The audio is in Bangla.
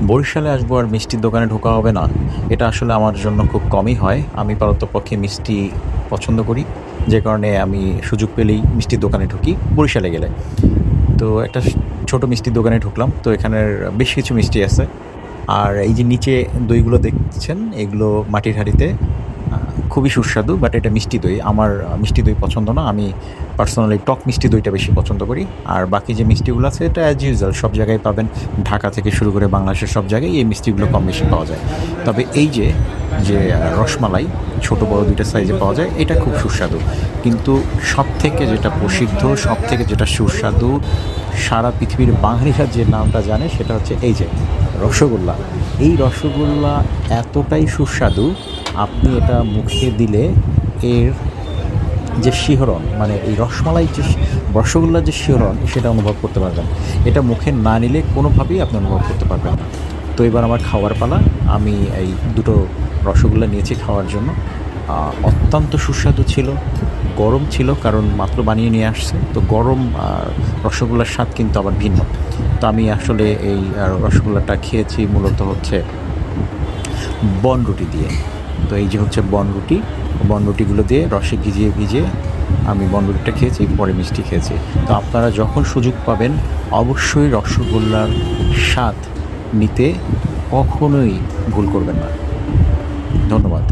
বরিশালে আসবো আর মিষ্টির দোকানে ঢোকা হবে না, এটা আসলে আমার জন্য খুব কমই হয়। আমি পারতপক্ষে মিষ্টি পছন্দ করি, যে কারণে আমি সুযোগ পেলেই মিষ্টির দোকানে ঢুকি বরিশালে গেলে। তো একটা ছোট মিষ্টির দোকানে ঢুকলাম, তো এখানের বেশ কিছু মিষ্টি আছে। আর এই যে নিচে দইগুলো দেখছেন, এগুলো মাটির হাঁড়িতে, খুবই সুস্বাদু, বাট এটা মিষ্টি দই। আমার মিষ্টি দই পছন্দ না, আমি পার্সোনালি টক মিষ্টি দইটা বেশি পছন্দ করি। আর বাকি যে মিষ্টিগুলো আছে এটা অ্যাজ ইউজুয়াল সব জায়গায় পাবেন, ঢাকা থেকে শুরু করে বাংলাদেশের সব জায়গায় এই মিষ্টিগুলো কম বেশি পাওয়া যায়। তবে এই যে যে রসমালাই ছোট বড় দুইটা সাইজে পাওয়া যায়, এটা খুব সুস্বাদু। কিন্তু সব থেকে যেটা প্রসিদ্ধ, সব থেকে যেটা সুস্বাদু, সারা পৃথিবীর বাঙালিরা যে নামটা জানে, সেটা হচ্ছে এই যে রসগোল্লা। এই রসগোল্লা এতটাই সুস্বাদু, আপনি এটা মুখে দিলে এর যে শিহরণ, মানে এই রসমালাই যে রসগোল্লার যে শিহরণ, সেটা অনুভব করতে পারবেন। এটা মুখে না নিলে কোনোভাবেই আপনি অনুভব করতে পারবেন না। তো এবার আমার খাওয়ার পালা। আমি এই দুটো রসগোল্লা নিয়েছি খাওয়ার জন্য। অত্যন্ত সুস্বাদু ছিল, গরম ছিল, কারণ মাত্র বানিয়ে নিয়ে আসছে। তো গরম রসগোল্লার স্বাদ কিন্তু আবার ভিন্ন। তো আমি আসলে এই রসগোল্লাটা খেয়েছি মূলত হচ্ছে বনরুটি দিয়ে। তো এই যে হচ্ছে বনরুটি, বনরুটিগুলো দিয়ে রসে ভিজিয়ে ভিজিয়ে আমি বনরুটিটা খেয়েছি, পরে মিষ্টি খেয়েছি। তো আপনারা যখন সুযোগ পাবেন অবশ্যই রসগোল্লার স্বাদ নিতে কখনোই ভুল করবেন না। ধন্যবাদ।